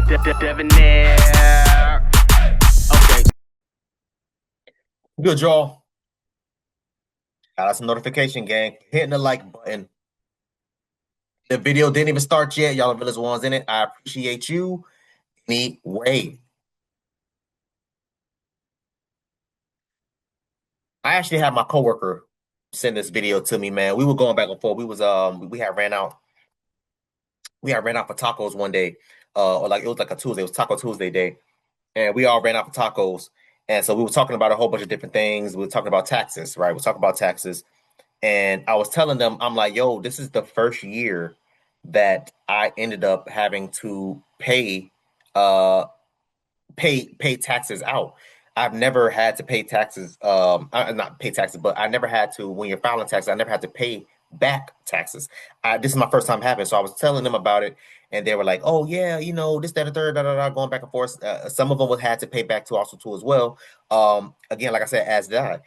Debonair. Okay. Good, y'all. Got us a notification, gang. Hitting the like button. The video didn't even start yet. Y'all are village ones in it. I appreciate you anyway. I actually had my coworker send this video to me, man. We were going back and forth. We had ran out. We had ran out for tacos one day. Or like it was like a Tuesday. It was Taco Tuesday day. And we all ran out for tacos. And so we were talking about a whole bunch of different things. We were talking about taxes, right? We are talking about taxes. And I was telling them, I'm like, yo, this is the first year that I ended up having to pay taxes out. I've never had to pay taxes, not pay taxes, but I never had to, when you're filing taxes, I never had to pay back taxes. This is my first time having, so I was telling them about it, and they were like, "Oh yeah, this, that, and third, da, da, da," going back and forth. Some of them would had to pay back to also too as well. Again, like I said, as did I.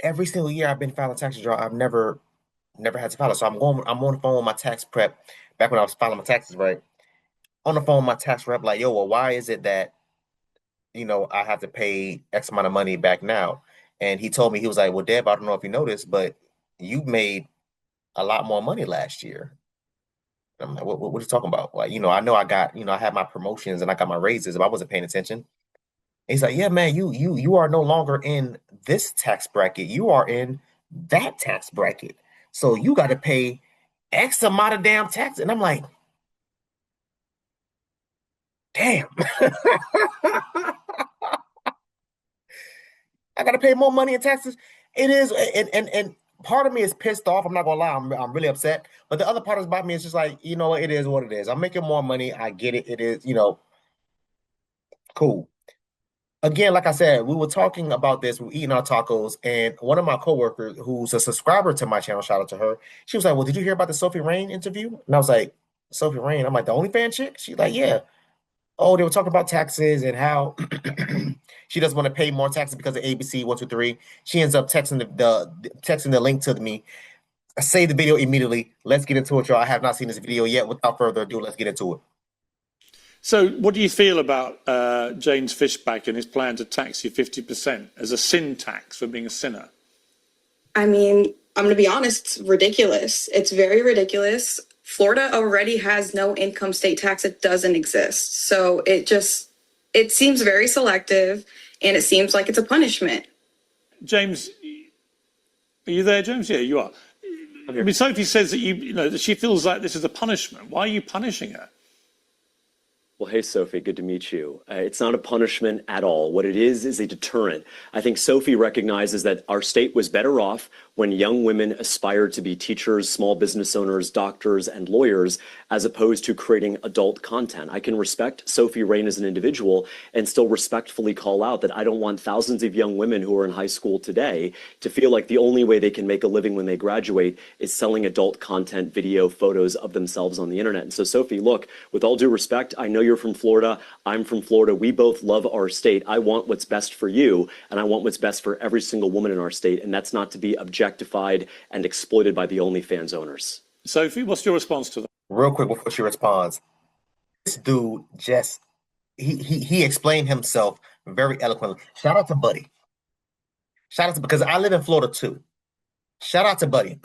Every single year I've been filing taxes, y'all. I've never had to file it. So I'm on the phone with my tax prep back when I was filing my taxes, right? On the phone with my tax rep, like, yo, well, why is it that I have to pay X amount of money back now? And he told me, he was like, well, Deb, I don't know if you noticed, but you made a lot more money last year. I'm like, what are you talking about? Like, I know I got, I had my promotions and I got my raises, but I wasn't paying attention. And he's like, yeah, man, you are no longer in this tax bracket. You are in that tax bracket. So you got to pay X amount of damn tax. And I'm like, damn. I gotta pay more money in taxes. It is, and part of me is pissed off. I'm not gonna lie, I'm really upset. But the other part about me is just like, it is what it is. I'm making more money. I get it. It is, cool. Again, like I said, we were talking about this. We were eating our tacos, and one of my coworkers, who's a subscriber to my channel, shout out to her. She was like, "Well, did you hear about the Sophie Rain interview?" And I was like, "Sophie Rain." I'm like, "The OnlyFans chick?" She's like, "Yeah." Oh, they were talking about taxes and how she doesn't want to pay more taxes because of ABC 123. She ends up texting texting the link to me. I save the video immediately. Let's get into it, y'all. I have not seen this video yet. Without further ado, let's get into it. So, what do you feel about James Fishback and his plan to tax you 50% as a sin tax for being a sinner? I mean, I'm going to be honest, it's ridiculous. It's very ridiculous. Florida already has no income state tax. It doesn't exist. So it seems very selective, and it seems like it's a punishment. James, are you there, James? Yeah, you are. I mean, Sophie says that that she feels like this is a punishment. Why are you punishing her? Well, hey, Sophie, good to meet you. It's not a punishment at all. What it is a deterrent. I think Sophie recognizes that our state was better off when young women aspired to be teachers, small business owners, doctors, and lawyers, as opposed to creating adult content. I can respect Sophie Rain as an individual and still respectfully call out that I don't want thousands of young women who are in high school today to feel like the only way they can make a living when they graduate is selling adult content, video, photos of themselves on the internet. And so, Sophie, look, with all due respect, I know you're from Florida. I'm from Florida. We both love our state. I want what's best for you, and I want what's best for every single woman in our state, and that's not to be objectified and exploited by the OnlyFans owners. Sophie, what's your response to that? Real quick before she responds, this dude just he explained himself very eloquently. Shout out to Buddy. Shout out to, because I live in Florida too. Shout out to Buddy.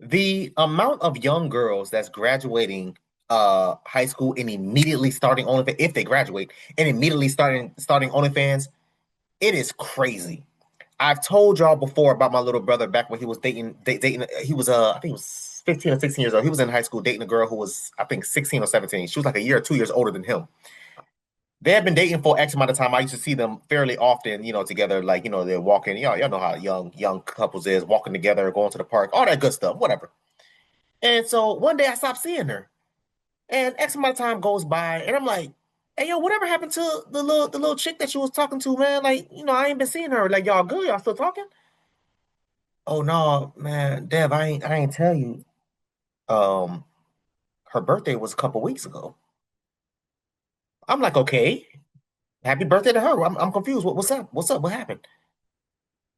The amount of young girls that's graduating high school and immediately starting OnlyFans, if they graduate, and immediately starting OnlyFans, it is crazy. I've told y'all before about my little brother back when he was dating. He was I think he was 15 or 16 years old. He was in high school dating a girl who was, I think, 16 or 17. She was like a year or 2 years older than him. They had been dating for X amount of time. I used to see them fairly often, together. Like, they're walking. Y'all know how young couples is, walking together, going to the park, all that good stuff, whatever. And so one day I stopped seeing her, and X amount of time goes by, and I'm like, "Hey, yo, whatever happened to the little chick that you was talking to, man? Like, I ain't been seeing her. Like, y'all good? Y'all still talking?" "Oh no, man, Dev, I ain't tell you. Um, her birthday was a couple weeks ago." I'm like, "Okay, happy birthday to her." I'm confused. What's up? What's up? What happened?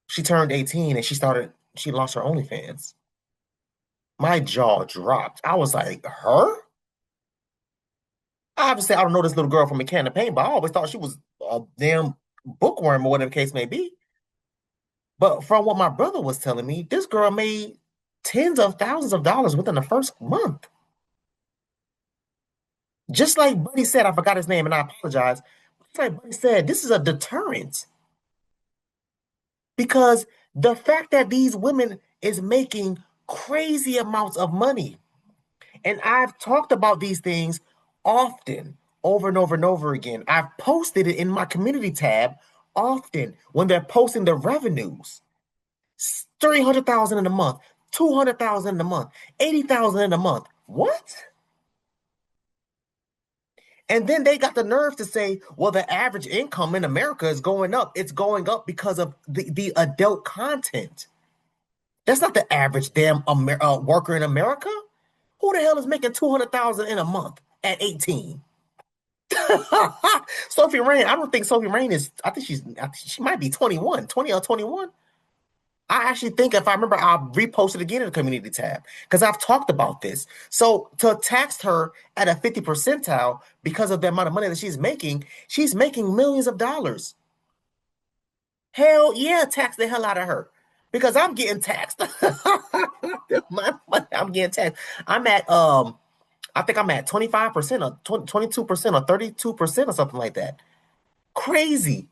She turned 18 and she launched her OnlyFans. My jaw dropped. I was like, "Her?" Obviously, I don't know this little girl from a can of paint, but I always thought she was a damn bookworm or whatever the case may be. But from what my brother was telling me, this girl made tens of thousands of dollars within the first month. Just like Buddy said, I forgot his name and I apologize. Just like Buddy said, this is a deterrent. Because the fact that these women is making crazy amounts of money. And I've talked about these things often, over and over and over again. I've posted it in my community tab often when they're posting the revenues. 300,000 in a month, 200,000 in a month, 80,000 in a month. What? And then they got the nerve to say, well, the average income in America is going up. It's going up because of the adult content. That's not the average damn worker in America. Who the hell is making 200,000 in a month at 18? Sophie Rain, I don't think Sophie Rain is, I think she might be 21, 20 or 21. I actually think, if I remember, I'll repost it again in the community tab because I've talked about this. So to tax her at a 50 percentile because of the amount of money that she's making millions of dollars. Hell yeah, tax the hell out of her because I'm getting taxed. I'm getting taxed. I'm at I think I'm at 25% or 22% or 32% or something like that. Crazy.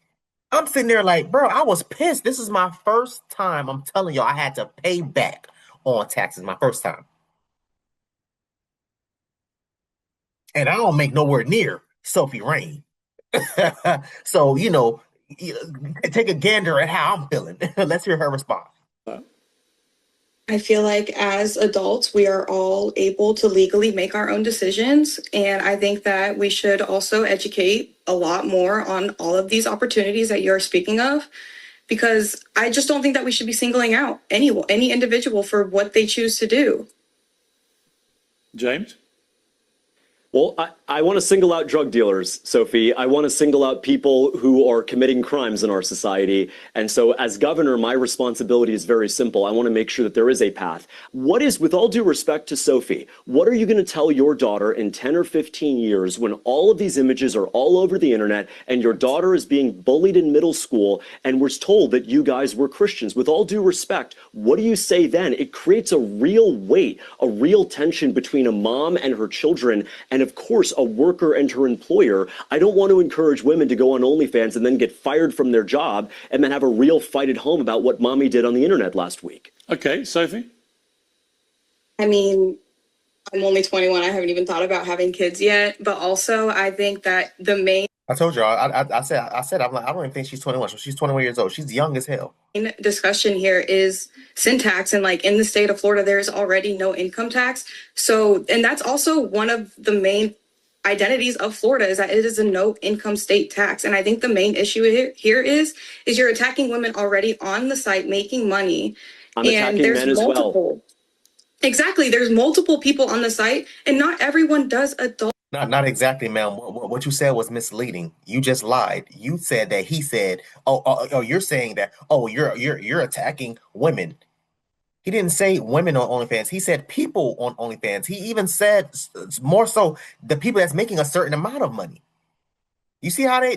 I'm sitting there like, bro, I was pissed. This is my first time. I'm telling y'all, I had to pay back on taxes. My first time. And I don't make nowhere near Sophie Rain. So, take a gander at how I'm feeling. Let's hear her response. I feel like as adults, we are all able to legally make our own decisions. And I think that we should also educate a lot more on all of these opportunities that you're speaking of, because I just don't think that we should be singling out any individual for what they choose to do. James? Well, I want to single out drug dealers, Sophie. I want to single out people who are committing crimes in our society. And so as governor, my responsibility is very simple. I want to make sure that there is a path. What is, with all due respect to Sophie, what are you going to tell your daughter in 10 or 15 years when all of these images are all over the internet and your daughter is being bullied in middle school and was told that you guys were Christians? With all due respect, what do you say then? It creates a real weight, a real tension between a mom and her children, and of course, a worker and her employer. I don't want to encourage women to go on OnlyFans and then get fired from their job and then have a real fight at home about what mommy did on the internet last week. Okay, Sophie? I mean, I'm only 21. I haven't even thought about having kids yet. But also, I think that the main I told you, I said, I'm like, I don't even think she's 21. So she's 21 years old. She's young as hell. discussion here is sin tax. And like in the state of Florida, there's already no income tax. So, and that's also one of the main identities of Florida, is that it is a no income state tax. And I think the main issue here is you're attacking women already on the site making money. I'm attacking men as well. Exactly. There's multiple people on the site and not everyone does adult. Not exactly, ma'am. What you said was misleading. You just lied. You said that he said, oh, you're saying that, you're attacking women. He didn't say women on OnlyFans. He said people on OnlyFans. He even said more so the people that's making a certain amount of money. You see how they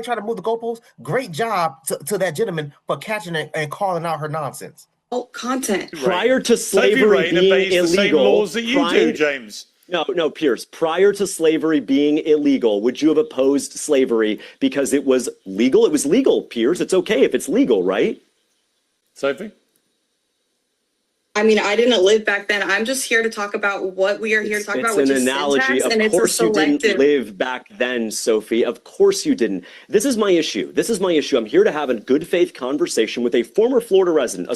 try to move the goalposts? Great job to that gentleman for catching it and calling out her nonsense. Content. Prior to slavery being illegal, the same laws that you do, James. No, Piers. Prior to slavery being illegal, would you have opposed slavery because it was legal? It was legal, Piers. It's okay if it's legal, right? Sophie? I mean, I didn't live back then. I'm just here to talk about what we are here to talk about, which is syntax, and it's a selective. Of course you didn't live back then, Sophie. Of course you didn't. This is my issue. I'm here to have a good faith conversation with a former Florida resident, a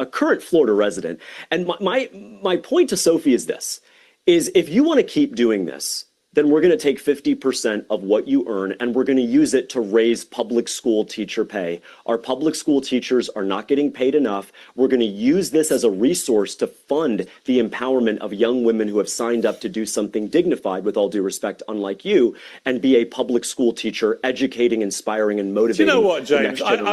current Florida resident. And my point to Sophie is this, is if you want to keep doing this, then we're going to take 50% of what you earn and we're going to use it to raise public school teacher pay. Our public school teachers are not getting paid enough. We're going to use this as a resource to fund the empowerment of young women who have signed up to do something dignified, with all due respect, unlike you, and be a public school teacher, educating, inspiring, and motivating. Do you know what, James? I'm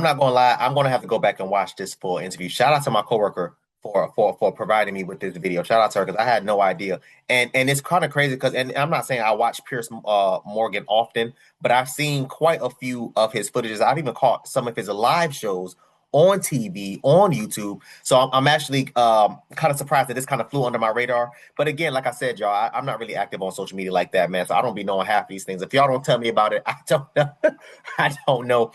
not going to lie. I'm going to have to go back and watch this full interview. Shout out to my coworker for providing me with this video. Shout out to her because I had no idea. And it's kind of crazy because, and I'm not saying I watch Piers Morgan often, but I've seen quite a few of his footages. I've even caught some of his live shows on TV, on YouTube. So I'm actually kind of surprised that this kind of flew under my radar. But again, like I said, y'all, I'm not really active on social media like that, man. So I don't be knowing half these things. If y'all don't tell me about it, I don't know. I don't know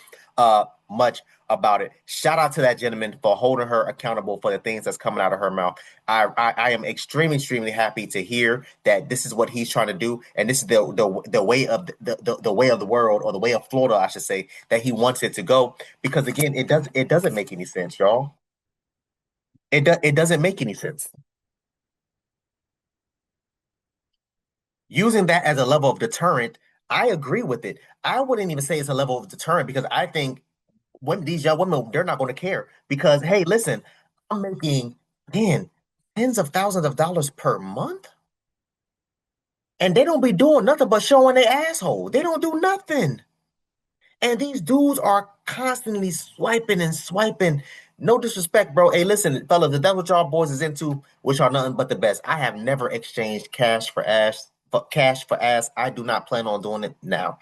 much about it. Shout out to that gentleman for holding her accountable for the things that's coming out of her mouth. I am extremely happy to hear that this is what he's trying to do, and this is the way of the way of the world, or the way of Florida, I should say, that he wants it to go. Because again, it doesn't make any sense, y'all. It doesn't make any sense. Using that as a level of deterrent, I agree with it. I wouldn't even say it's a level of deterrent because I think these young women, they're not going to care because, hey, listen, I'm making, man, tens of thousands of dollars per month. And they don't be doing nothing but showing their asshole. They don't do nothing. And these dudes are constantly swiping and swiping. No disrespect, bro. Hey, listen, fellas, if that's what y'all boys is into, which are nothing but the best. I have never exchanged cash for ass. I do not plan on doing it now.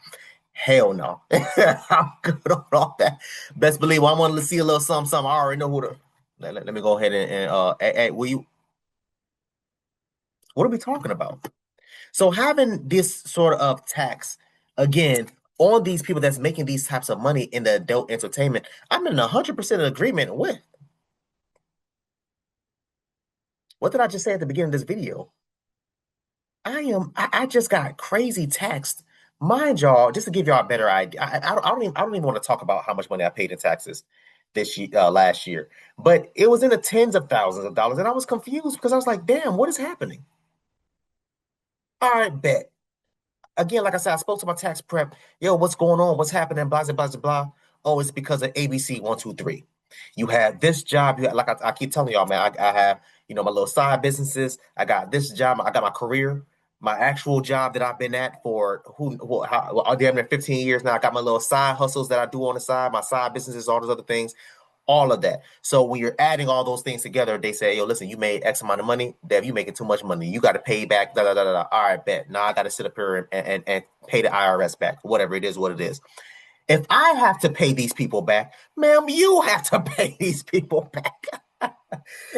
Hell no. I'm good on all that. Best believe I want to see a little something. I already know who to. Let me go ahead and hey, will you? What are we talking about? So having this sort of tax again on these people that's making these types of money in the adult entertainment, I'm in 100% agreement with. What did I just say at the beginning of this video? I just got crazy taxed. Mind y'all, just to give y'all a better idea, I don't even want to talk about how much money I paid in taxes this year, last year, but it was in the tens of thousands of dollars, and I was confused because I was like, "Damn, what is happening?" All right, bet. Again, like I said, I spoke to my tax prep. Yo, what's going on? What's happening? Blah, blah, blah, blah. Oh, it's because of ABC 123. You had this job. You had, like I keep telling y'all, man, I have, my little side businesses. I got this job. I got my career, my actual job that I've been at for damn near 15 years now. I got my little side hustles that I do on the side, my side businesses, all those other things. All of that. So when you're adding all those things together, they say, yo, listen, you made X amount of money. Dev, you making too much money. You got to pay back. Da, da, da, da, da. All right, bet. Now I got to sit up here and pay the IRS back. Whatever it is, what it is. If I have to pay these people back, ma'am, you have to pay these people back.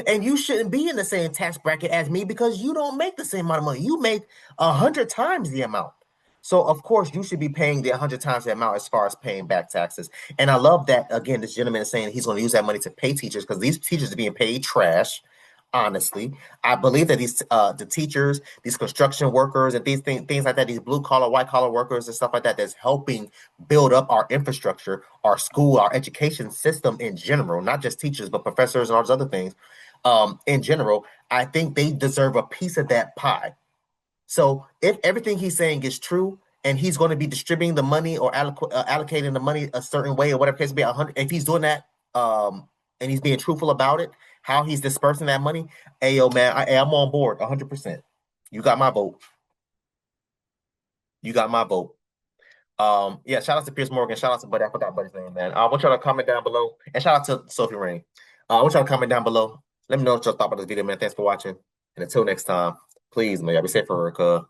And you shouldn't be in the same tax bracket as me because you don't make the same amount of money. You make 100 times the amount. So, of course, you should be paying the 100 times the amount as far as paying back taxes. And I love that, again, this gentleman is saying he's going to use that money to pay teachers because these teachers are being paid trash, honestly. I believe that the teachers, these construction workers, and these things like that, these blue-collar, white-collar workers and stuff like that, that's helping build up our infrastructure, our school, our education system in general, not just teachers, but professors and all those other things in general, I think they deserve a piece of that pie. So if everything he's saying is true, and he's going to be distributing the money or allocating the money a certain way or whatever case may be, 100. If he's doing that, and he's being truthful about it, how he's dispersing that money, hey yo man, I'm on board 100%. You got my vote. You got my vote. Yeah, shout out to Piers Morgan. Shout out to Buddy. I forgot Buddy's name, man. I want y'all to comment down below, and shout out to Sophie Rain. I want y'all to comment down below. Let me know what y'all thought about this video, man. Thanks for watching, and until next time, please, man, y'all be safe for her, cuz.